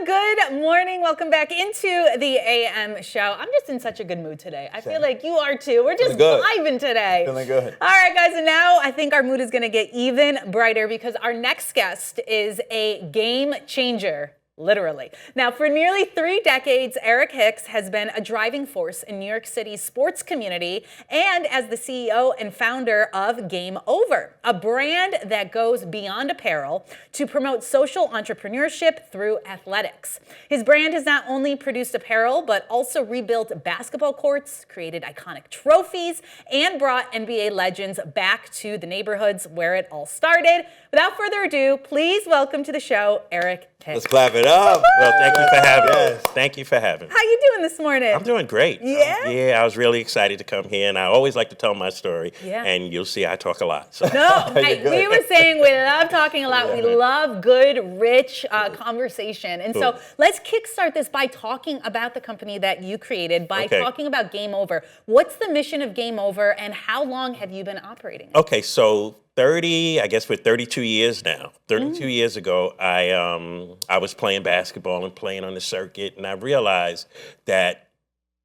Good morning. Welcome back into the AM show. I'm just in such a good mood today. I feel like you are too. We're just vibing today. Feeling good. All right, guys, and now I think our mood is going to get even brighter because our next guest is a game changer. Literally. Now, for nearly 3 decades, Eric Hicks has been a driving force in New York City's sports community and as the CEO and founder of Game Over, a brand that goes beyond apparel to promote social entrepreneurship through athletics. His brand has not only produced apparel, but also rebuilt basketball courts, created iconic trophies, and brought NBA legends back to the neighborhoods where it all started. Without further ado, please welcome to the show, Eric Hicks. Let's clap it up. Well, thank you for having me. Thank you for having me. How you doing this morning? I'm doing great. Yeah? Yeah, I was really excited to come here, and I always like to tell my story. Yeah. And you'll see I talk a lot. So. No, hey, we were saying we love talking a lot. Yeah. We love good, rich conversation. And so let's kickstart this by talking about the company that you created, by talking about Game Over. What's the mission of Game Over, and how long have you been operating it? Okay, so I guess we're 32 years now. 32 years ago, I was playing basketball and playing on the circuit, and I realized that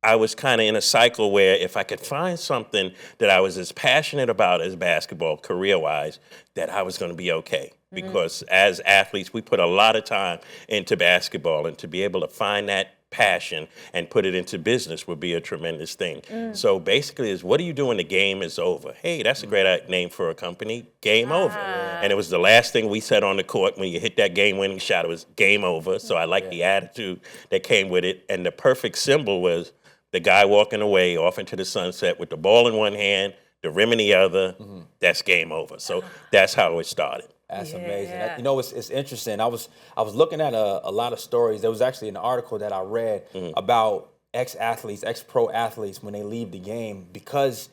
I was kind of in a cycle where if I could find something that I was as passionate about as basketball, career-wise, that I was going to be okay. Because as athletes, we put a lot of time into basketball, and to be able to find that passion and put it into business would be a tremendous thing. So basically is, what do you do when the game is over? Hey, that's a great name for a company, Game Over. And it was the last thing we said on the court when you hit that game-winning shot. It was game over. So I like the attitude that came with it. And the perfect symbol was the guy walking away off into the sunset with the ball in one hand, the rim in the other. That's Game Over. So that's how it started. That's amazing. You know, it's interesting. I was looking at a lot of stories. There was actually an article that I read about ex-athletes, ex-pro athletes, when they leave the game, because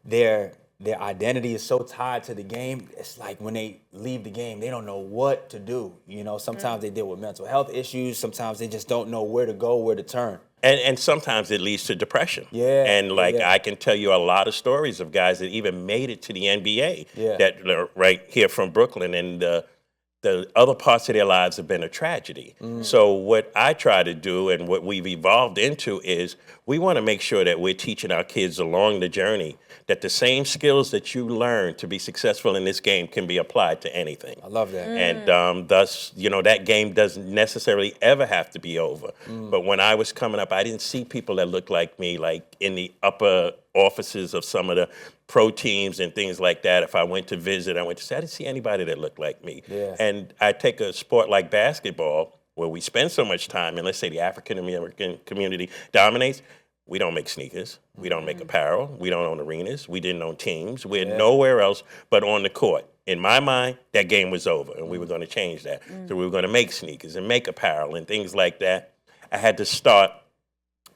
their identity is so tied to the game. It's like when they leave the game, they don't know what to do. You know, sometimes they deal with mental health issues. Sometimes they just don't know where to go, where to turn. And sometimes it leads to depression. Yeah. And I can tell you a lot of stories of guys that even made it to the NBA that are right here from Brooklyn, and the other parts of their lives have been a tragedy. So what I try to do, and what we've evolved into, is we want to make sure that we're teaching our kids along the journey that the same skills that you learn to be successful in this game can be applied to anything. I love that. And thus, you know, that game doesn't necessarily ever have to be over. But when I was coming up, I didn't see people that looked like me, like in the upper offices of some of the pro teams and things like that. If I went to visit, I didn't see anybody that looked like me. And I take a sport like basketball, where we spend so much time, and let's say the African American community dominates. We don't make sneakers. We don't make apparel. We don't own arenas. We didn't own teams. We're nowhere else but on the court. In my mind, that game was over, and we were going to change that. So we were going to make sneakers and make apparel and things like that. I had to start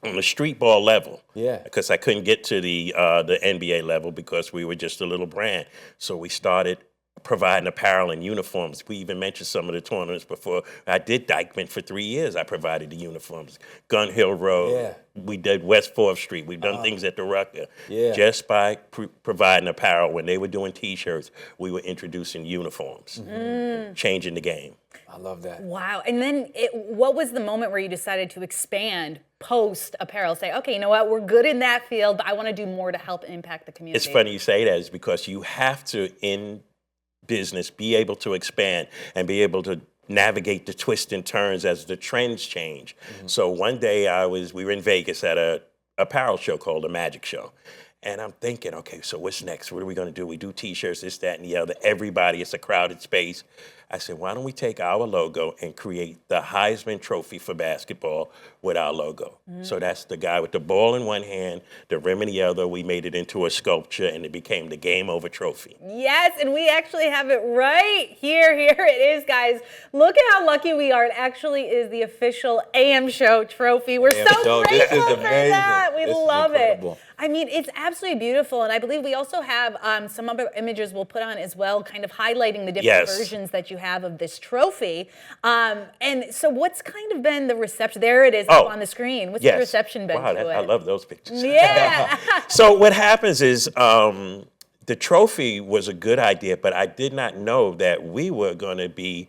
on the street ball level, because I couldn't get to the NBA level because we were just a little brand. So we started providing apparel and uniforms. We even mentioned some of the tournaments before. I did Dykeman for 3 years. I provided the uniforms. Gun Hill Road. We did West 4th Street. We've done things at the Rucker. Just by providing apparel. When they were doing T-shirts, we were introducing uniforms, changing the game. I love that. Wow. And then what was the moment where you decided to expand post apparel? Say, okay, you know what? We're good in that field, but I want to do more to help impact the community. It's funny you say that, is because you have to, in business, be able to expand and be able to navigate the twists and turns as the trends change. So one day we were in Vegas at a apparel show called the Magic Show. And I'm thinking, okay, so what's next? What are we going to do? We do T-shirts, this, that, and the other. Everybody, it's a crowded space. I said, why don't we take our logo and create the Heisman Trophy for basketball with our logo? So that's the guy with the ball in one hand, the rim in the other. We made it into a sculpture, and it became the Game Over Trophy. Yes, and we actually have it right here. Here it is, guys. Look at how lucky we are. It actually is the official AM Show trophy. We're so grateful for that. We love it. I mean, it's absolutely beautiful, and I believe we also have some other images we'll put on as well, kind of highlighting the different versions that you have of this trophy. And so what's kind of been the reception? There it is up on the screen. What's the reception been to it? I love those pictures. Yeah. So what happens is the trophy was a good idea, but I did not know that we were going to be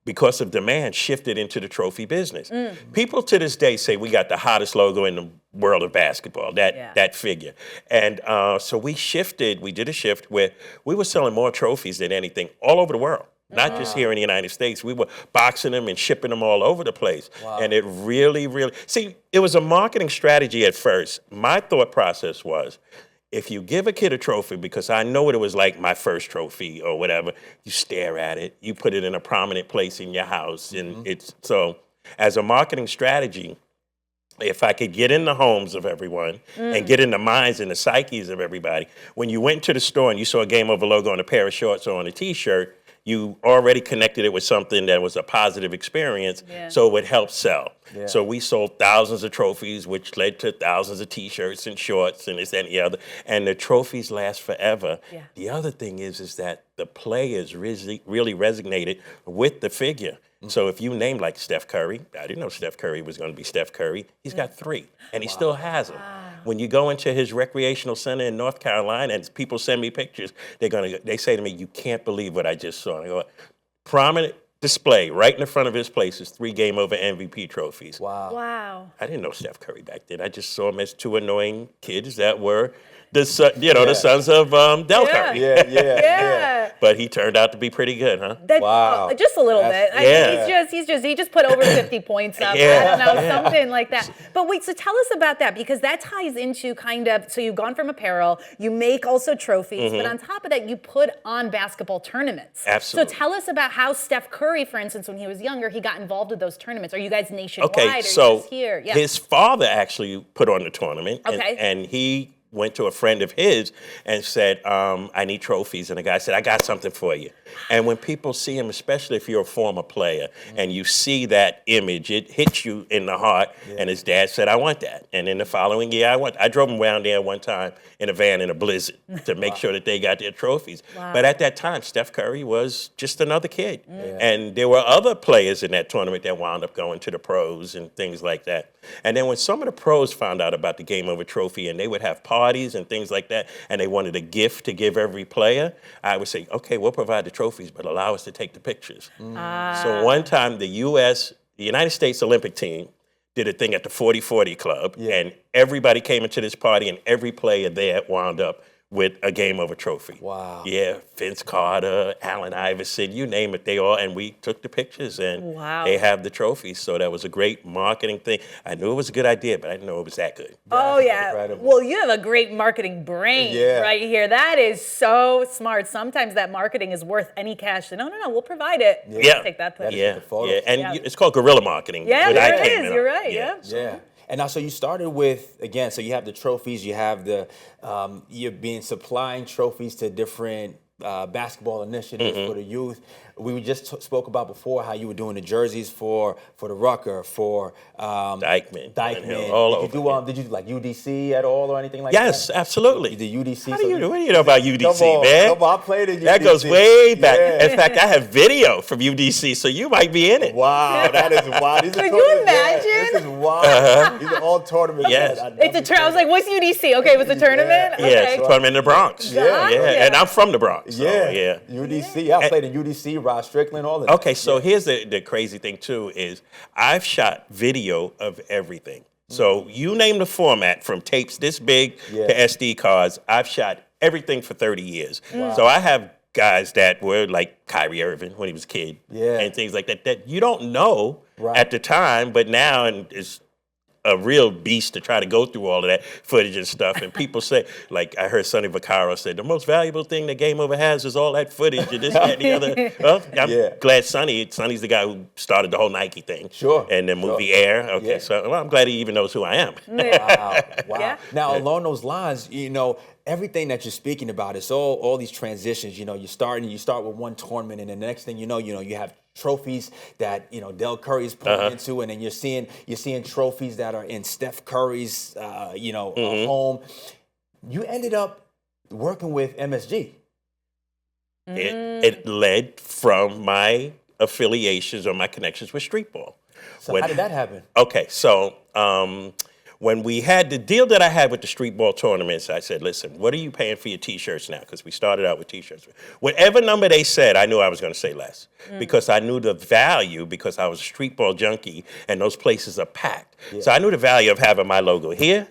because of demand, shifted into the trophy business. People to this day say we got the hottest logo in the world of basketball, that figure. And so we did a shift where we were selling more trophies than anything all over the world. Not just here in the United States. We were boxing them and shipping them all over the place. Wow. And it really, see, it was a marketing strategy at first. My thought process was, if you give a kid a trophy, because I know what it was like, my first trophy or whatever, you stare at it, you put it in a prominent place in your house. And it's so, as a marketing strategy, if I could get in the homes of everyone and get in the minds and the psyches of everybody, when you went to the store and you saw a Game Over logo on a pair of shorts or on a t-shirt, you already connected it with something that was a positive experience, so it would help sell. Yeah. So we sold thousands of trophies, which led to thousands of t-shirts and shorts and this and the other. And the trophies last forever. Yeah. The other thing is that the players really resonated with the figure. So if you name like Steph Curry, I didn't know Steph Curry was going to be Steph Curry. He's got 3, and he still has them. When you go into his recreational center in North Carolina, and people send me pictures, they say to me, "You can't believe what I just saw." And I go, prominent display right in the front of his place is 3 Game Over MVP trophies. Wow. I didn't know Steph Curry back then. I just saw him as 2 annoying kids that were the sons of Del Curry. Yeah. But he turned out to be pretty good, huh? Wow. Just a little bit. He just put over 50 points up. I don't know, something like that. But wait, so tell us about that, because that ties into kind of, so you've gone from apparel, you make also trophies, but on top of that, you put on basketball tournaments. Absolutely. So tell us about how Steph Curry, for instance, when he was younger, he got involved with those tournaments. Are you guys nationwide? Okay, or so just here? Yeah. his father actually put on the tournament, Okay. and he went to a friend of his and said, I need trophies. And the guy said, I got something for you. And when people see him, especially if you're a former player, and you see that image, it hits you in the heart. And his dad said, I want that. And in the following year, I drove him around there one time in a van in a blizzard to make sure that they got their trophies. But at that time, Steph Curry was just another kid. And there were other players in that tournament that wound up going to the pros and things like that. And then when some of the pros found out about the Game Over trophy, and they would have parties and things like that, and they wanted a gift to give every player, I would say, okay, we'll provide the trophies, but allow us to take the pictures. So one time, the United States Olympic team did a thing at the 40-40 Club, and everybody came into this party, and every player there wound up with a Game Over trophy. Wow. Yeah, Vince Carter, Allen Iverson, you name it, they all, and we took the pictures, and they have the trophies. So that was a great marketing thing. I knew it was a good idea, but I didn't know it was that good. Oh, yeah. Incredible. Well, you have a great marketing brain right here. That is so smart. Sometimes that marketing is worth any cash. No, we'll provide it. Yeah. Take that picture. And it's called guerrilla marketing. Yeah, there it is. You're right. Yeah. And now, so you started with, again, so you have the trophies, you have the, you're being supplying trophies to different basketball initiatives for the youth. We just spoke about before how you were doing the jerseys for the Rucker, for Dykeman, all over. Did you do like UDC at all or anything like that? Yes, absolutely. The UDC. What do you know about UDC, man? Come on, I played in UDC. That goes way back. Yeah. In fact, I have video from UDC, so you might be in it. Wow, that is wild. Could you imagine? This is wild. These are all tournaments. Yes. I was like, what's UDC? Okay, it was a tournament? Yeah, it's a tournament in the Bronx. Yeah. And I'm from the Bronx. So, UDC. I played in UDC, Rod Strickland, all of that. Okay, so here's the crazy thing, too, is I've shot video of everything. So you name the format, from tapes this big to SD cards, I've shot everything for 30 years. Wow. So I have guys that were like Kyrie Irving when he was a kid and things like that you don't know at the time, but now it's a real beast to try to go through all of that footage and stuff. And people say, like I heard Sonny Vaccaro say, the most valuable thing that Game Over has is all that footage and this, that, and the other. Well, I'm glad Sonny's the guy who started the whole Nike thing. Sure. And the movie Air. Okay, so I'm glad he even knows who I am. Wow. Yeah. Now, along those lines, everything that you're speaking about is all these transitions. You start with one tournament, and the next thing you know, you have trophies that Del Curry's putting into, and then you're seeing trophies that are in Steph Curry's home. You ended up working with MSG. It led from my affiliations or my connections with streetball. So how did that happen? Okay, so when we had the deal that I had with the street ball tournaments, I said, listen, what are you paying for your T-shirts now? Because we started out with T-shirts. Whatever number they said, I knew I was going to say less because I knew the value because I was a street ball junkie and those places are packed. Yeah. So I knew the value of having my logo here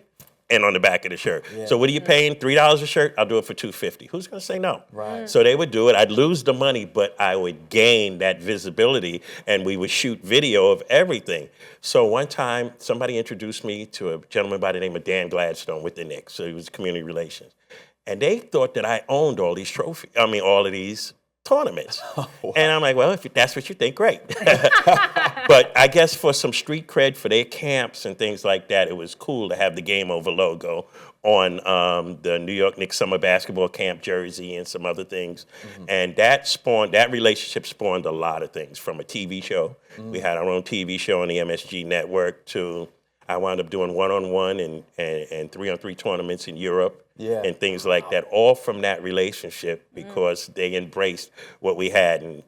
and on the back of the shirt. Yeah. So what are you paying? $3 a shirt? I'll do it for $2.50. Who's going to say no? Right. So they would do it. I'd lose the money, but I would gain that visibility, and we would shoot video of everything. So one time, somebody introduced me to a gentleman by the name of Dan Gladstone with the Knicks. So he was community relations. And they thought that I owned all these trophies, all of these tournaments. Oh, wow. And I'm like, well, if that's what you think, great. But I guess for some street cred for their camps and things like that, it was cool to have the Game Over logo on the New York Knicks summer basketball camp jersey and some other things. And that relationship spawned a lot of things, from a TV show. We had our own TV show on the MSG network to I wound up doing one-on-one and 3-on-3 tournaments in Europe. Yeah. And things like that, all from that relationship because they embraced what we had and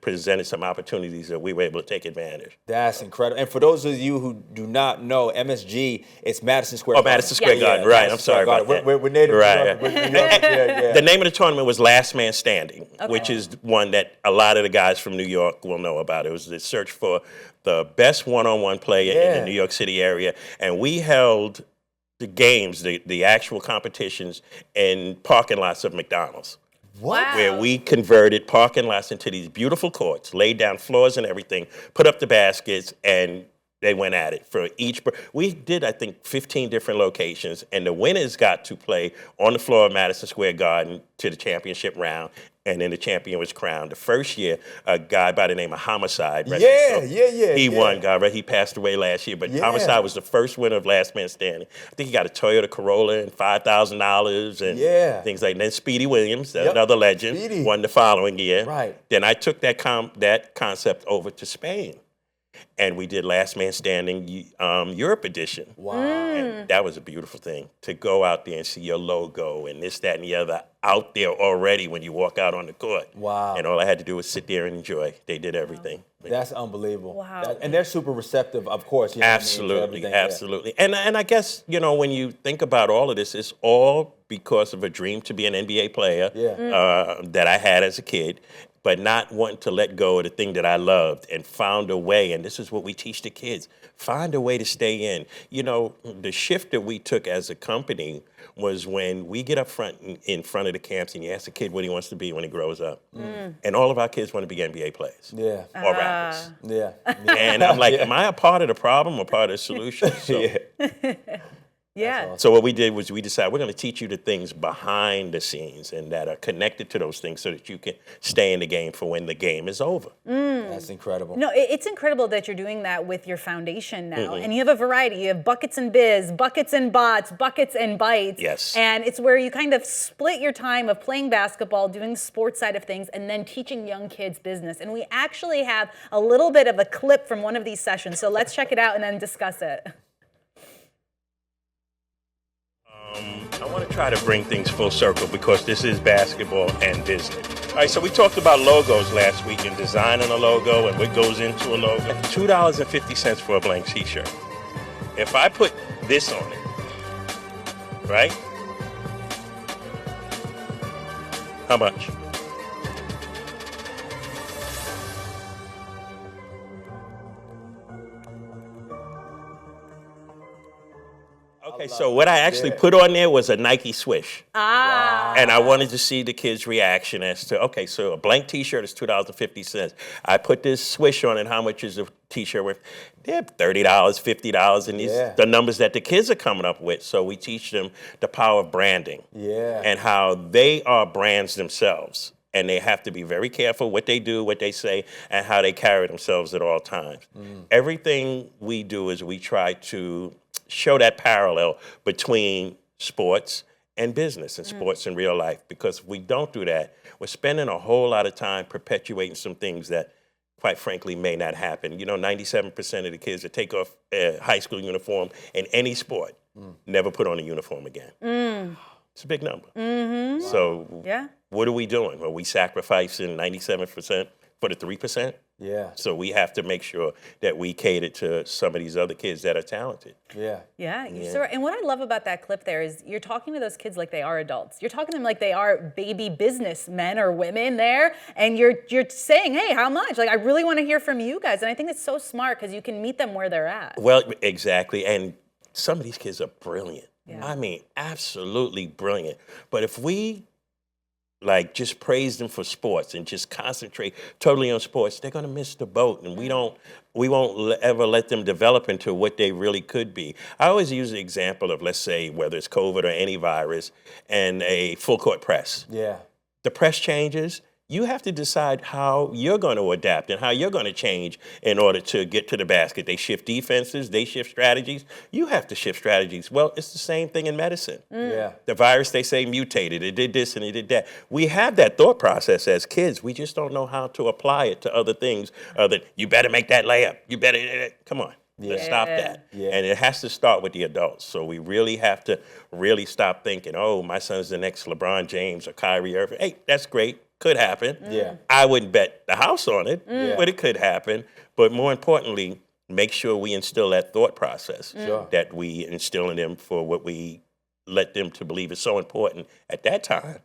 presented some opportunities that we were able to take advantage. That's incredible. And for those of you who do not know, MSG, it's Madison Square Garden. Madison Square Garden, right. I'm sorry about that. We're native. Right. The name of the tournament was Last Man Standing, which is one that a lot of the guys from New York will know about. It was the search for the best one-on-one player in the New York City area. And we held the games, the actual competitions in parking lots of McDonald's. Wow. Where we converted parking lots into these beautiful courts, laid down floors and everything, put up the baskets, and they went at it for each. We did, I think, 15 different locations, and the winners got to play on the floor of Madison Square Garden to the championship round, and then the champion was crowned. The first year, a guy by the name of Homicide. He won, he passed away last year, but Homicide was the first winner of Last Man Standing. I think he got a Toyota Corolla and $5,000 and things like that. Then Speedy Williams, another legend, won the following year. Right. Then I took that concept over to Spain. And we did Last Man Standing Europe edition. Wow. And that was a beautiful thing, to go out there and see your logo and this, that, and the other out there already when you walk out on the court. Wow. And all I had to do was sit there and enjoy. They did everything. That's unbelievable. Wow. And they're super receptive, of course. Absolutely, absolutely. And I guess, when you think about all of this, it's all because of a dream to be an NBA player that I had as a kid, but not wanting to let go of the thing that I loved, and found a way, and this is what we teach the kids, find a way to stay in. The shift that we took as a company was when we get up front in front of the camps and you ask a kid what he wants to be when he grows up. And all of our kids want to be NBA players. Yeah. Or rappers. Yeah. And I'm like, am I a part of the problem or part of the solution? So, Yeah. So what we did was we decided we're going to teach you the things behind the scenes and that are connected to those things so that you can stay in the game for when the game is over. That's incredible. No, it's incredible that you're doing that with your foundation now. And you have a variety. You have Buckets and Biz, Buckets and Bots, Buckets and Bites. Yes. And it's where you kind of split your time of playing basketball, doing sports side of things, and then teaching young kids business. And we actually have a little bit of a clip from one of these sessions. So let's check it out and then discuss it. I want to try to bring things full circle because this is basketball and business. All right, so we talked about logos last week and designing a logo and what goes into a logo. $2.50 for a blank t-shirt. If I put this on it, right? How much? Okay, so what I actually put on there was a Nike swish. Ah. And I wanted to see the kids' reaction as to, okay, so a blank t-shirt is $2.50. I put this swish on it. How much is a t-shirt worth? They're $30, $50, and these the numbers that the kids are coming up with. So we teach them the power of branding and how they are brands themselves. And they have to be very careful what they do, what they say, and how they carry themselves at all times. Everything we do is we try to show that parallel between sports and business and sports in real life. Because if we don't do that, we're spending a whole lot of time perpetuating some things that, quite frankly, may not happen. 97% of the kids that take off a high school uniform in any sport never put on a uniform again. It's a big number. So what are we doing? Are we sacrificing 97% for the 3%? Yeah. So we have to make sure that we cater to some of these other kids that are talented. Yeah. Yeah, you're so right. And what I love about that clip there is you're talking to those kids like they are adults. You're talking to them like they are baby businessmen or women there, and you're saying, hey, how much? Like, I really want to hear from you guys. And I think it's so smart because you can meet them where they're at. Well, exactly. And some of these kids are brilliant. Yeah. I mean, absolutely brilliant. But if we like just praise them for sports and just concentrate totally on sports, they're going to miss the boat, and we won't ever let them develop into what they really could be. I always use the example of, let's say, whether it's COVID or any virus, and a full court press. Yeah. The press changes. You have to decide how you're going to adapt and how you're going to change in order to get to the basket. They shift defenses, they shift strategies. You have to shift strategies. Well, it's the same thing in medicine. Yeah. The virus, they say, mutated. It did this and it did that. We have that thought process as kids. We just don't know how to apply it to other things. You better make that layup. You better, come on. Let's stop that. Yeah. And it has to start with the adults. So we really have to really stop thinking, oh, my son's the next LeBron James or Kyrie Irving. Hey, that's great. Could happen. Yeah. I wouldn't bet the house on it, Yeah. but it could happen. But more importantly, make sure we instill that thought process Sure. that we instill in them for what we let them to believe is so important at that time.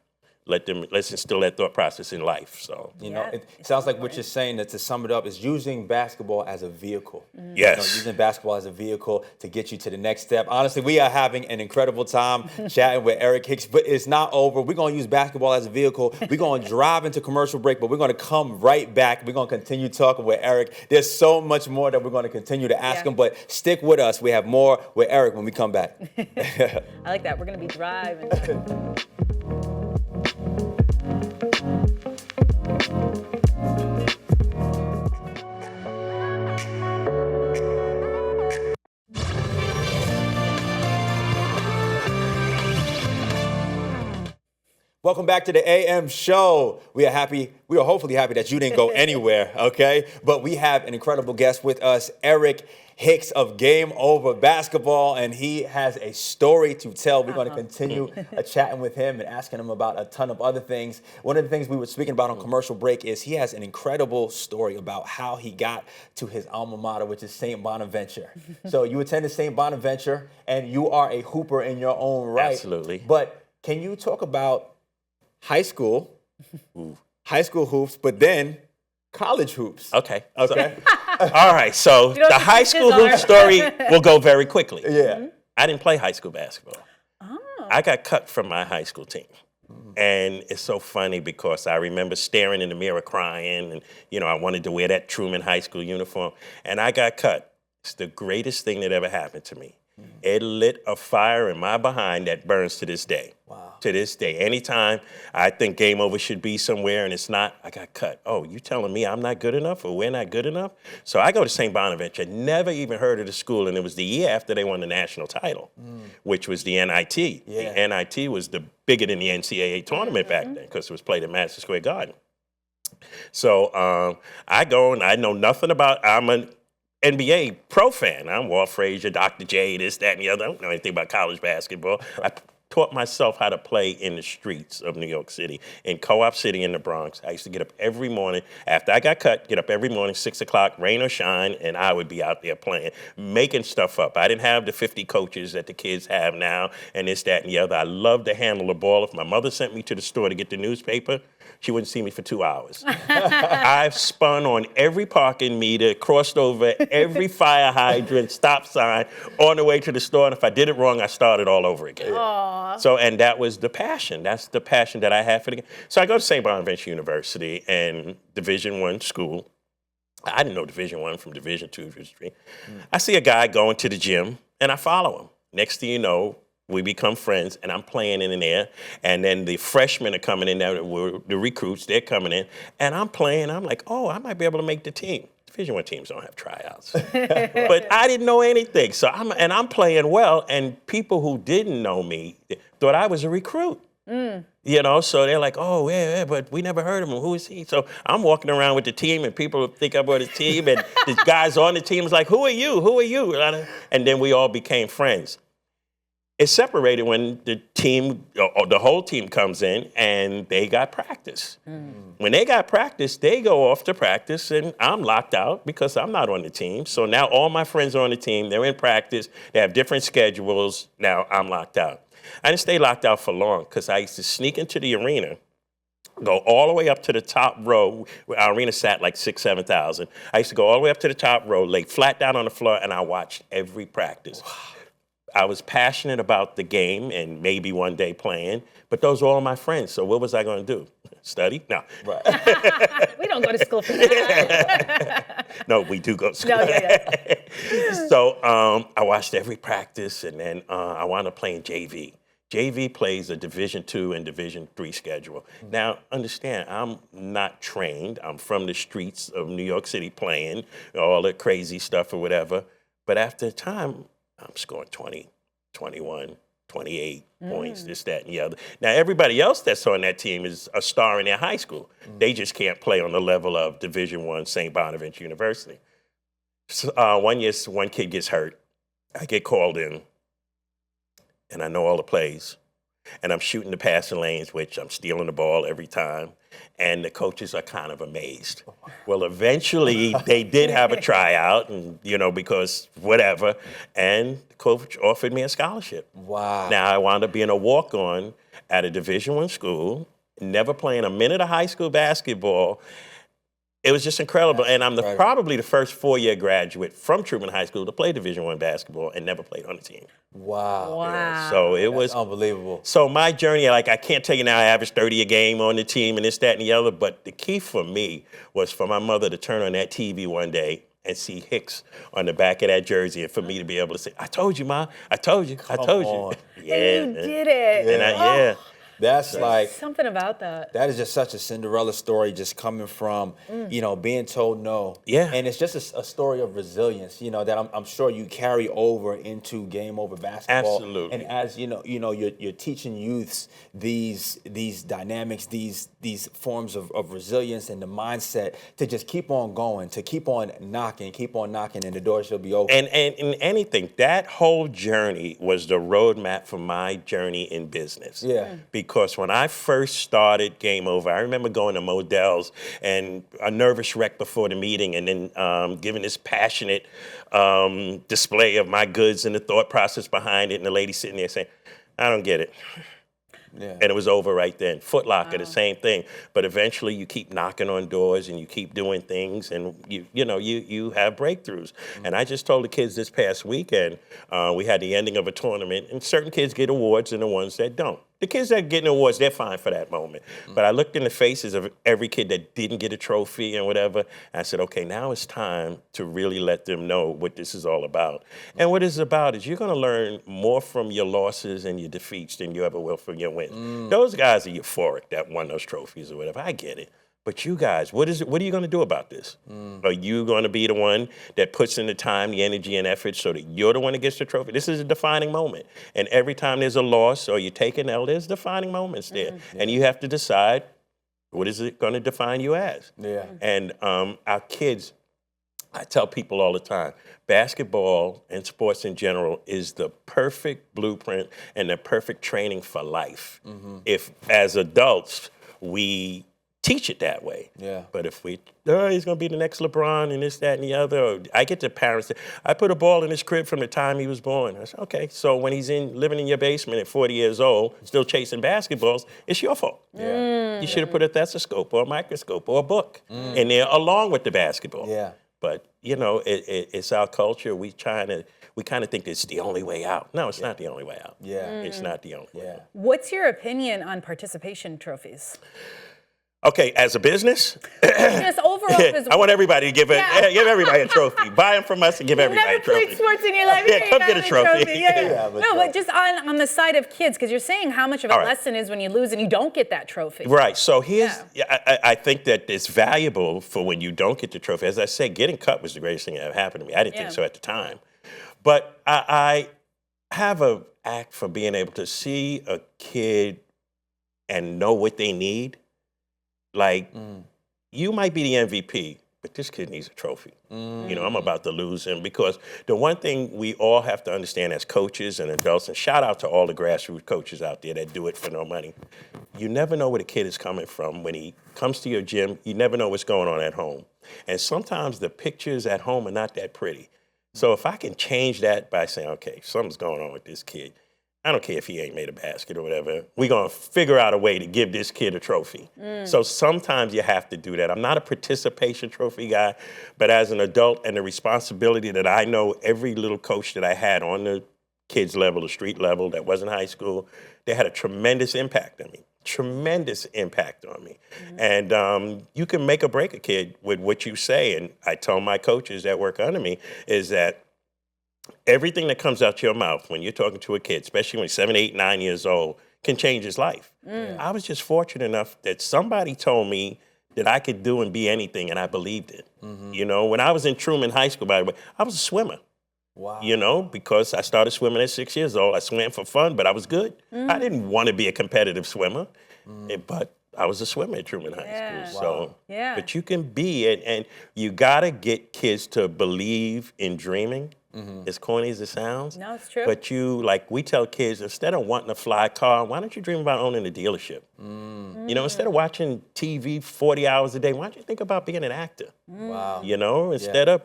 Let's instill that thought process in life. So You know, it sounds like what you're saying, that to sum it up, is using basketball as a vehicle. yes, Using basketball as a vehicle to get you to the next step. Honestly, we are having an incredible time chatting with Eric Hicks, but it's not over. We're going to use basketball as a vehicle. We're going to drive into commercial break, but we're going to come right back. We're going to continue talking with Eric. There's so much more that we're going to continue to ask him, but stick with us. We have more with Eric when we come back. I like that. We're going to be driving. Welcome back to the AM show. We are hopefully happy that you didn't go anywhere, okay? But we have an incredible guest with us, Eric Hicks of Game Over Basketball, and he has a story to tell. We're going to continue chatting with him and asking him about a ton of other things. One of the things we were speaking about on commercial break is he has an incredible story about how he got to his alma mater, which is St. Bonaventure. So you attended St. Bonaventure, and you are a hooper in your own right. Absolutely. But can you talk about high school hoops, but then college hoops? Okay. Okay. All right. So You don't the have to high twist his school hoop arm. story will go very quickly. Yeah. I didn't play high school basketball. Oh. I got cut from my high school team. And it's so funny because I remember staring in the mirror crying, and I wanted to wear that Truman High School uniform, and I got cut. It's the greatest thing that ever happened to me. It lit a fire in my behind that burns to this day. Wow. To this day. Anytime I think Game Over should be somewhere and it's not, I got cut. Oh, you telling me I'm not good enough or we're not good enough? So I go to St. Bonaventure, never even heard of the school, and it was the year after they won the national title, which was the NIT. Yeah. The NIT was bigger than the NCAA tournament back then because it was played at Madison Square Garden. So I go and I know nothing about, I'm an NBA pro fan. I'm Walt Frazier, Dr. J, this, that, and the other. I don't know anything about college basketball. I taught myself how to play in the streets of New York City, in Co-op City in the Bronx. I used to get up every morning. After I got cut, get up every morning, 6 o'clock, rain or shine, and I would be out there playing, making stuff up. I didn't have the 50 coaches that the kids have now, and this, that, and the other. I loved to handle the ball. If my mother sent me to the store to get the newspaper, she wouldn't see me for 2 hours. I've spun on every parking meter, crossed over every fire hydrant, stop sign, on the way to the store. And if I did it wrong, I started all over again. Aww. So, and that was the passion. That's the passion that I had for the game. So I go to St. Bonaventure University and Division I school. I didn't know Division I from Division II, Division III. I see a guy going to the gym, and I follow him. Next thing you know, we become friends, and I'm playing in there. And then the freshmen are coming in there, the recruits, they're coming in. And I'm playing, I'm like, oh, I might be able to make the team. Division I teams don't have tryouts. But I didn't know anything. So I'm playing well, and people who didn't know me thought I was a recruit. So they're like, oh, yeah, but we never heard of him. Who is he? So I'm walking around with the team, and people think I'm on the team, and the guys on the team is like, who are you? Who are you? And then we all became friends. it's separated when the team, or the whole team comes in and they got practice. When they got practice, they go off to practice and I'm locked out because I'm not on the team. So now all my friends are on the team. They're in practice. They have different schedules. Now I'm locked out. I didn't stay locked out for long because I used to sneak into the arena, go all the way up to the top row. Our arena sat like 6,000, 7,000. I used to go all the way up to the top row, lay flat down on the floor, and I watched every practice. Wow. I was passionate about the game and maybe one day playing, but those were all my friends. So what was I going to do? Study? No. Right. We don't go to school for that. No, we do go to school. No, yeah. So I watched every practice, and then I wound up playing JV. JV plays a Division II and Division III schedule. Now, understand, I'm not trained. I'm from the streets of New York City playing all the crazy stuff or whatever. But after a time, I'm scoring 20, 21, 28 points, this, that, and the other. Now, everybody else that's on that team is a star in their high school. They just can't play on the level of Division I, St. Bonaventure University. So, one year, one kid gets hurt. I get called in, and I know all the plays. And I'm shooting the passing lanes, which I'm stealing the ball every time. And the coaches are kind of amazed. Well, eventually they did have a tryout, and because whatever. And the coach offered me a scholarship. Wow. Now I wound up being a walk-on at a Division I school, never playing a minute of high school basketball. It was just incredible. And I'm probably the first four-year graduate from Truman High School to play Division I basketball and never played on the team. Wow. Wow. So it was unbelievable. So my journey, I can't tell you now I averaged 30 a game on the team and this, that, and the other, but the key for me was for my mother to turn on that TV one day and see Hicks on the back of that jersey, and for me to be able to say, I told you, Ma, I told you, I told you. Yeah, and you did it. And That's like something about that. That is just such a Cinderella story, just coming from being told no. Yeah. And it's just a story of resilience, that I'm sure you carry over into game over basketball. Absolutely. And as you're teaching youths these dynamics, these forms of resilience and the mindset to just keep on going, to keep on knocking, and the door shall be open. And in anything, that whole journey was the roadmap for my journey in business. Yeah. Because when I first started Game Over, I remember going to Modell's and a nervous wreck before the meeting, and then giving this passionate display of my goods and the thought process behind it, and the lady sitting there saying, I don't get it. Yeah. And it was over right then. Foot Locker, the same thing. But eventually you keep knocking on doors and you keep doing things, and you have breakthroughs. And I just told the kids this past weekend, we had the ending of a tournament, and certain kids get awards and the ones that don't. The kids that are getting awards, they're fine for that moment. But I looked in the faces of every kid that didn't get a trophy and whatever, and I said, okay, now it's time to really let them know what this is all about. And what it's about is you're going to learn more from your losses and your defeats than you ever will from your wins. Those guys are euphoric that won those trophies or whatever. I get it. But you guys, what are you going to do about this? Are you going to be the one that puts in the time, the energy, and effort so that you're the one that gets the trophy? This is a defining moment. And every time there's a loss or you take an L, there's defining moments there. Yeah. And you have to decide, what is it going to define you as? Yeah. And our kids, I tell people all the time, basketball and sports in general is the perfect blueprint and the perfect training for life. If, as adults, we teach it that way. Yeah. But if he's going to be the next LeBron and this, that, and the other, or I get to parents that, I put a ball in his crib from the time he was born. I said, okay, so when he's living in your basement at 40 years old, still chasing basketballs, it's your fault. Yeah. You should have put a stethoscope or a microscope or a book in there along with the basketball. Yeah. But, it's our culture. We kind of think it's the only way out. No, it's not the only way out. Yeah. It's not the only way out. What's your opinion on participation trophies? Okay, as a business, just overall. I want everybody to give everybody a trophy. Buy them from us and give everybody a trophy. Never played sports in your life. Yeah, come get a trophy. Yeah. No, but just on the side of kids, because you're saying how much of a lesson is when you lose and you don't get that trophy. Right. So I think that it's valuable for when you don't get the trophy. As I say, getting cut was the greatest thing that ever happened to me. I didn't think so at the time, but I have a act for being able to see a kid and know what they need. Like, you might be the MVP, but this kid needs a trophy. You know, I'm about to lose him, because the one thing we all have to understand as coaches and adults, and shout out to all the grassroots coaches out there that do it for no money, you never know where the kid is coming from. When he comes to your gym, you never know what's going on at home. And sometimes the pictures at home are not that pretty. So if I can change that by saying, okay, something's going on with this kid, I don't care if he ain't made a basket or whatever, we're going to figure out a way to give this kid a trophy. So sometimes you have to do that. I'm not a participation trophy guy, but as an adult and the responsibility that I know every little coach that I had on the kids level, the street level, that wasn't high school, they had a tremendous impact on me. Tremendous impact on me. And you can make or break a kid with what you say. And I tell my coaches that work under me is that everything that comes out your mouth when you're talking to a kid, especially when he's 7, 8, 9 years old, can change his life. I was just fortunate enough that somebody told me that I could do and be anything, and I believed it. You know, when I was in Truman High School, by the way, I was a swimmer. Wow. You know, because I started swimming at 6 years old. I swam for fun, but I was good. I didn't want to be a competitive swimmer, but I was a swimmer at Truman High School. So, but you can be it, and you got to get kids to believe in dreaming. As corny as it sounds. No, it's true. But you, like we tell kids, instead of wanting to fly a car, why don't you dream about owning a dealership? You know, instead of watching TV 40 hours a day, why don't you think about being an actor? Wow. You know, instead of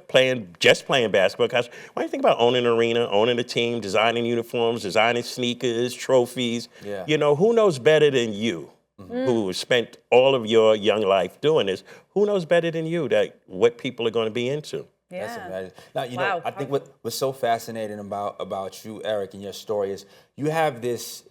just playing basketball, why don't you think about owning an arena, owning a team, designing uniforms, designing sneakers, trophies? Yeah. You know, who knows better than you, who spent all of your young life doing this, who knows better than you that what people are going to be into? That's amazing. Now, you Wow. know, I think what's so fascinating about you, Eric, and your story is you have this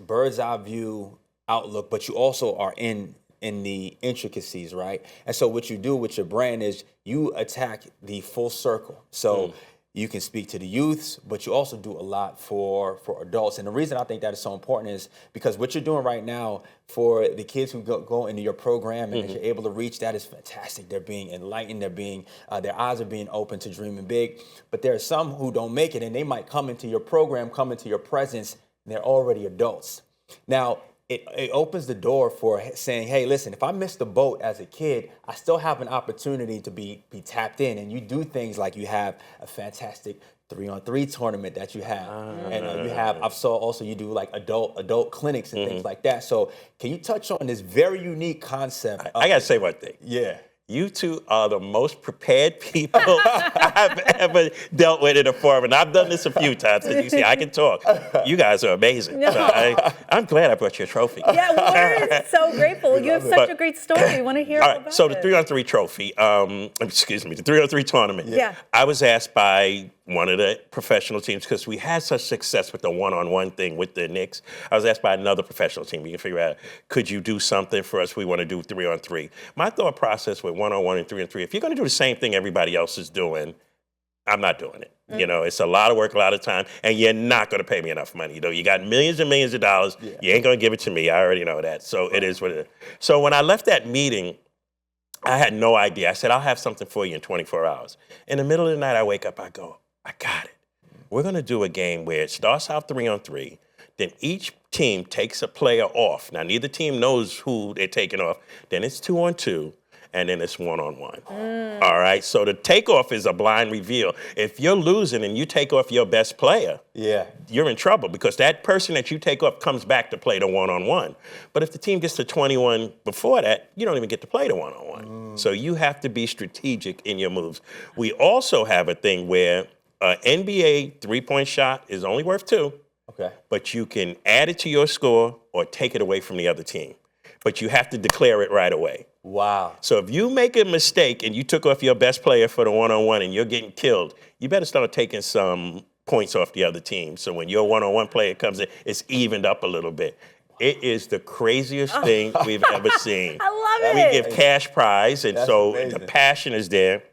bird's eye view outlook, but you also are in the intricacies, right? And so what you do with your brand is you attack the full circle. So you can speak to the youths, but you also do a lot for adults. And the reason I think that is so important is because what you're doing right now for the kids who go into your program and that you're able to reach, that is fantastic. They're being enlightened. They're being, their eyes are being open to dreaming big. But there are some who don't make it, and they might come into your program, come into your presence, and they're already adults. Now, it opens the door for saying, hey, listen, if I missed the boat as a kid, I still have an opportunity to be tapped in. And you do things like you have a fantastic 3-on-3 tournament that you have. And you have, I've saw also you do like adult clinics and things like that. So can you touch on this very unique concept? I got to say one thing. Yeah. You two are the most prepared people I've ever dealt with in a forum. And I've done this a few times. As you see, I can talk. You guys are amazing. No. So I'm glad I brought you a trophy. Yeah, we're so grateful. You have such a great story. We want to hear all about it. So the 3-on-3 trophy, the 3-on-3 tournament. Yeah. I was asked by one of the professional teams, because we had such success with the one-on-one thing with the Knicks. I was asked by another professional team, we can figure out, could you do something for us? We want to do 3-on-3. My thought process with one-on-one and 3-on-3, if you're going to do the same thing everybody else is doing, I'm not doing it. You know, it's a lot of work, a lot of time, and you're not going to pay me enough money. Though you got millions and millions of dollars, you ain't going to give it to me. I already know that. So it is what it is. So when I left that meeting, I had no idea. I said, I'll have something for you in 24 hours. In the middle of the night, I wake up, I go, I got it. We're going to do a game where it starts out 3-on-3, then each team takes a player off. Now, neither team knows who they're taking off. Then it's 2-on-2, and then it's 1-on-1. All right? So the takeoff is a blind reveal. If you're losing and you take off your best player, you're in trouble, because that person that you take off comes back to play the 1-on-1. But if the team gets to 21 before that, you don't even get to play the 1-on-1. So you have to be strategic in your moves. We also have a thing where an NBA three-point shot is only worth 2. Okay. But you can add it to your score or take it away from the other team. But you have to declare it right away. Wow. So if you make a mistake and you took off your best player for the 1-on-1 and you're getting killed, you better start taking some points off the other team. So when your 1-on-1 player comes in, it's evened up a little bit. It is the craziest thing we've ever seen. I love it. We give cash prize, and That's so amazing. the passion is there.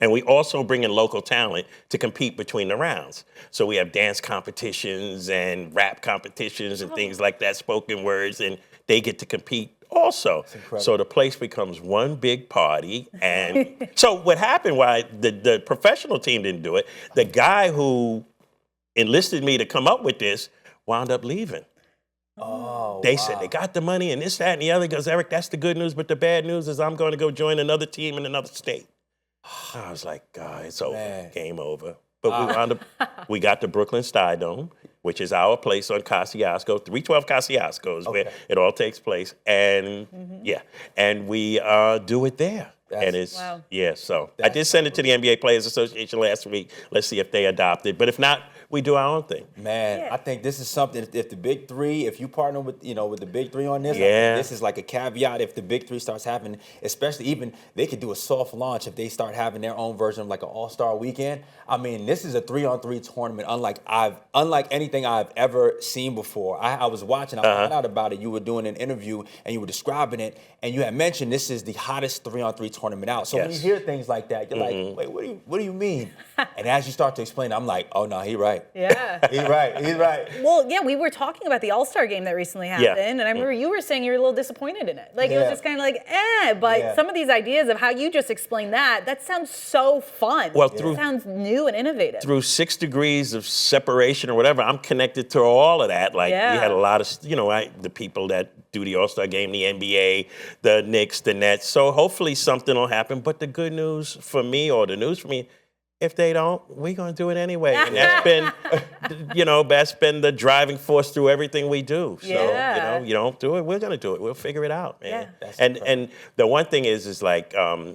And we also bring in local talent to compete between the rounds. So we have dance competitions and rap competitions and things like that, spoken words, and they get to compete also. So the place becomes one big party. And so what happened, why the professional team didn't do it, the guy who enlisted me to come up with this wound up leaving. Oh, They said they got the money and this, that, and the other. Goes, Eric, that's the good news, but the bad news is I'm going to go join another team in another state. I was like, God, it's over, Man. game over. But we got the Brooklyn Sky Dome, which is our place on Kosciuszko, 312 Kosciuszko is where it all takes place. And and we do it there. And it's, so I did send it to the NBA Players Association last week. Let's see if they adopt it. But if not, we do our own thing. Man, I think this is something. If the big three, if you partner with with the big three on this, I think this is like a caveat. If the big three starts happening, especially even they could do a soft launch if they start having their own version of like an All-Star weekend. I mean, this is a 3-on-3 tournament, unlike anything I've ever seen before. I was watching. I found out about it. You were doing an interview and you were describing it, and you had mentioned this is the hottest 3-on-3 tournament out. So when you hear things like that, you're like, wait, what do you mean? And as you start to explain, I'm like, oh no, he right. Yeah. He's right. Well, yeah, we were talking about the All-Star game that recently happened, and I remember you were saying you were a little disappointed in it. Like, it was just kind of like, but some of these ideas of how you just explained that sounds so fun. Well, it sounds new and innovative. Through 6 degrees of separation or whatever, I'm connected to all of that. Like, we had a lot of, the people that do the All-Star game, the NBA, the Knicks, the Nets. So hopefully something will happen. But the good news for me, or the news for me, if they don't, we're going to do it anyway. And that's been, that's been the driving force through everything we do. So, you don't do it, we're going to do it. We'll figure it out, man. And the one thing is like,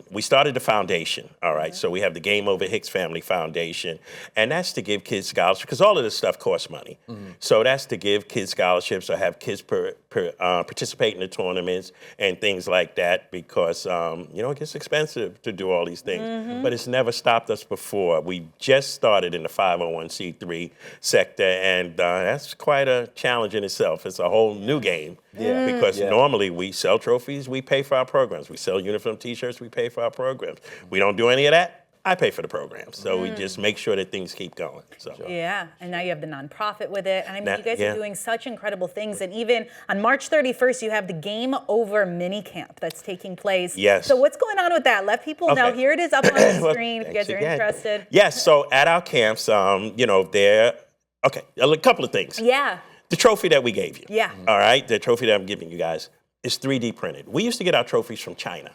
we started the foundation, all right? So we have the Game Over Hicks Family Foundation, and that's to give kids scholarships, because all of this stuff costs money. So that's to give kids scholarships or have kids participate in the tournaments and things like that, because, it gets expensive to do all these things. But it's never stopped us before. We just started in the 501c3 sector, and that's quite a challenge in itself. It's a whole new game because normally we sell trophies, we pay for our programs. We sell uniform T-shirts, we pay for our programs. We don't do any of that. I pay for the program. So we just make sure that things keep going. So. Yeah, and now you have the nonprofit with it. And I mean, you guys are doing such incredible things. And even on March 31st, you have the Game Over mini camp that's taking place. Yes. So what's going on with that? Let people know. Here it is up on the screen if you guys are interested. Yes, so at our camps, there, a couple of things. Yeah. The trophy that we gave you. Yeah. All right, the trophy that I'm giving you guys is 3D printed. We used to get our trophies from China.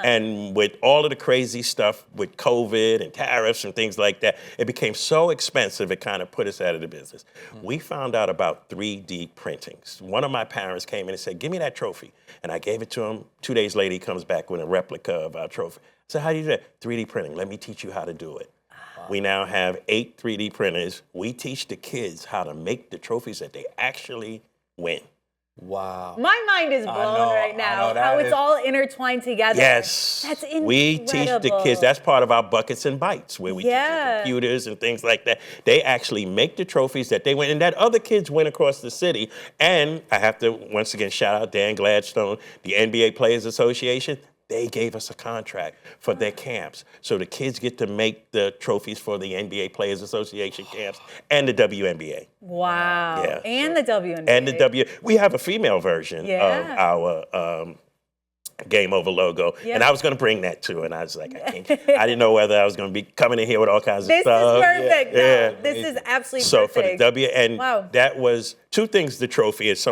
And with all of the crazy stuff with COVID and tariffs and things like that, it became so expensive, it kind of put us out of the business. We found out about 3D printings. One of my parents came in and said, give me that trophy. And I gave it to him. 2 days later, he comes back with a replica of our trophy. I said, how do you do that? 3D printing. Let me teach you how to do it. We now have 8 3D printers. We teach the kids how to make the trophies that they actually win. Wow. My mind is blown right now, how it's all intertwined together. Yes. That's incredible. We teach the kids. That's part of our Buckets and Bites, where we teach the computers and things like that. They actually make the trophies that they win, and that other kids win across the city. And I have to, once again, shout out Dan Gladstone, the NBA Players Association. They gave us a contract for their camps. So the kids get to make the trophies for the NBA Players Association camps and the WNBA. Wow. Yeah, and the WNBA. And we have a female version of our Game Over logo. And I was going to bring that too. And I was like, I didn't know whether I was going to be coming in here with all kinds of stuff. This is perfect. No, this is absolutely perfect. So for the that was 2 things. The trophy is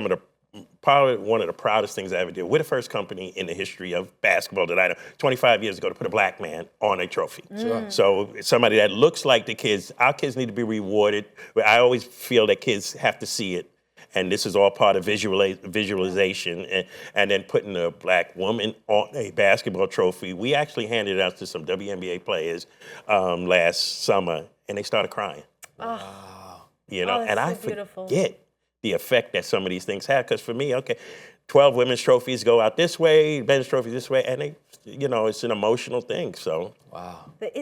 probably one of the proudest things I ever did. We're the first company in the history of basketball that I know, 25 years ago, to put a black man on a trophy. So somebody that looks like the kids, our kids need to be rewarded. I always feel that kids have to see it. And this is all part of visualization and then putting a black woman on a basketball trophy. We actually handed it out to some WNBA players last summer, and they started crying. Wow. And I forget the effect that some of these things have. Because for me, 12 women's trophies go out this way, men's trophies this way, and they, it's an emotional thing. So wow. But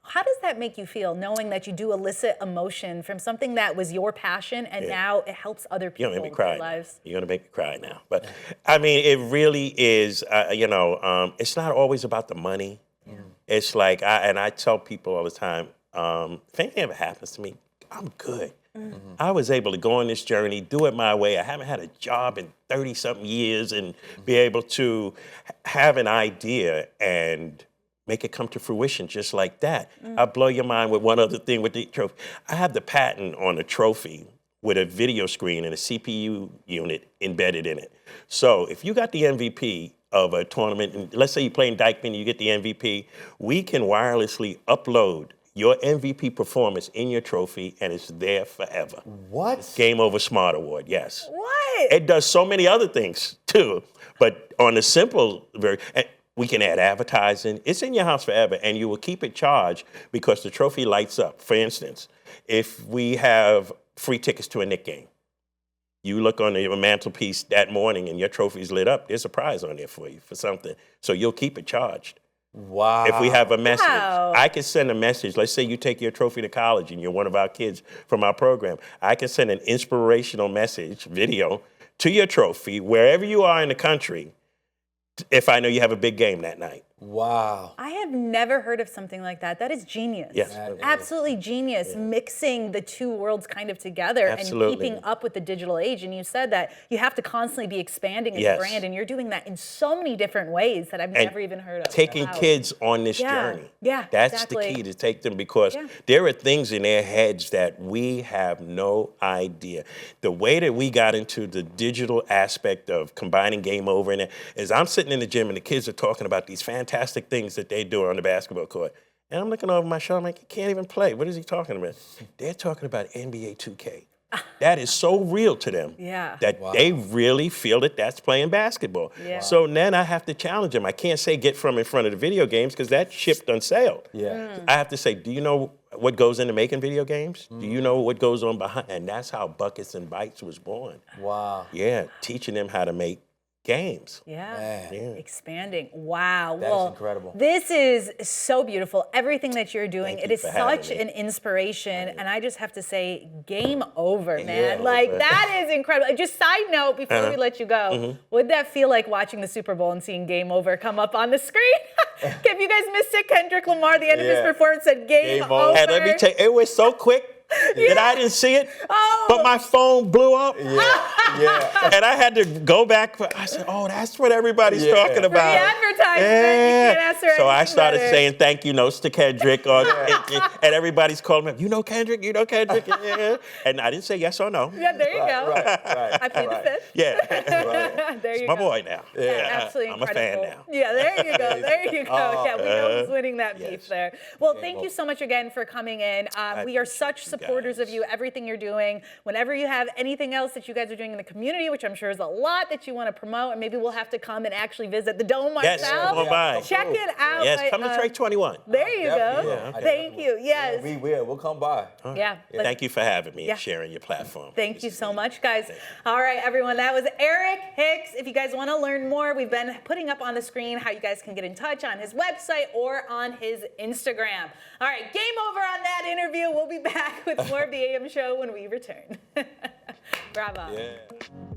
how does that make you feel, knowing that you do elicit emotion from something that was your passion, and now it helps other people in their lives? You're gonna make me cry now. But I mean, it really is. It's not always about the money. It's like, I tell people all the time, if anything ever happens to me, I'm good. I was able to go on this journey, do it my way. I haven't had a job in 30-something years, and be able to have an idea and make it come to fruition just like that. I'll blow your mind with one other thing with the trophy. I have the patent on the trophy with a video screen and a CPU unit embedded in it. So if you got the MVP of a tournament, and let's say you're playing Dykeman, you get the MVP, we can wirelessly upload your MVP performance in your trophy, and it's there forever. What? Game Over Smart Award, yes. What? It does so many other things too, but on the simple and we can add advertising. It's in your house forever, and you will keep it charged because the trophy lights up. For instance, if we have free tickets to a Knicks game, you look on your mantelpiece that morning and your trophy's lit up, there's a prize on there for you for something. So you'll keep it charged. Wow. If we have a message, Wow. I can send a message. Let's say you take your trophy to college and you're one of our kids from our program. I can send an inspirational message, video, to your trophy, wherever you are in the country, if I know you have a big game that night. Wow. I have never heard of something like that. That is genius. Yes. Absolutely genius. Mixing the two worlds kind of together Absolutely. and keeping up with the digital age. And you said that you have to constantly be expanding as a Yes. brand, and you're doing that in so many different ways that I've never even heard of. Taking Wow. kids on this Yeah. journey. Yeah, That's exactly. the key, to take them, because there are things in their heads that we have no idea. The way that we got into the digital aspect of combining Game Over in it is I'm sitting in the gym and the kids are talking about these fantastic things that they do on the basketball court. And I'm looking over my shoulder, I'm like, he can't even play. What is he talking about? They're talking about NBA 2K. That is so real to them that they really feel that that's playing basketball. Yeah. So then I have to challenge them. I can't say get from in front of the video games because that ship done sailed. Yeah. I have to say, do you know what goes into making video games? Do you know what goes on behind? And that's how Buckets and Bites was born. Wow. Yeah, teaching them how to make games. Yeah. Man. Expanding. Wow. That is incredible. This is so beautiful. Everything that you're doing, Thank it you is for having such me. an inspiration. And I just have to say, game over, man. Yeah. Like, that is incredible. Just side note before we let you go, would that feel like watching the Super Bowl and seeing Game Over come up on the screen? If you guys missed it, Kendrick Lamar, the end of his performance said game over. And let me tell you, it was so quick that I didn't see it, but my phone blew up. Yeah. And I had to go back. I said, oh, that's what everybody's talking about. advertisement. You can't ask for So I anything started better. saying thank you notes to Kendrick. And everybody's calling me, you know Kendrick, you know Kendrick. Yeah. And I didn't say yes or no. Yeah, there you go. Right. I plead the fifth. Yeah. There you My go. boy now. Yeah, absolutely I'm a fan incredible. now. Yeah, there you go. There you go. Yeah, we know who's winning that beef yes. there. Well, thank you so much again for coming in. We are such supporters of you, everything you're doing. Whenever you have anything else that you guys are doing in the community, which I'm sure is a lot that you want to promote, and maybe we'll have to come and actually visit the Dome Yes, ourselves. come on by. Check it out. Yes, come to Trade 21. There you Definitely. go. Yeah, I Thank definitely you. will. Yes. We will. We'll come by. Yeah. let's- Thank you for having me Yeah. and sharing your platform. Thank you so much, guys. All right, everyone, that was Eric Hicks. If you guys want to learn more, we've been putting up on the screen how you guys can get in touch on his website or on his Instagram. All right, game over on that interview. We'll be back with more of the AM show when we return. Bravo. Yeah.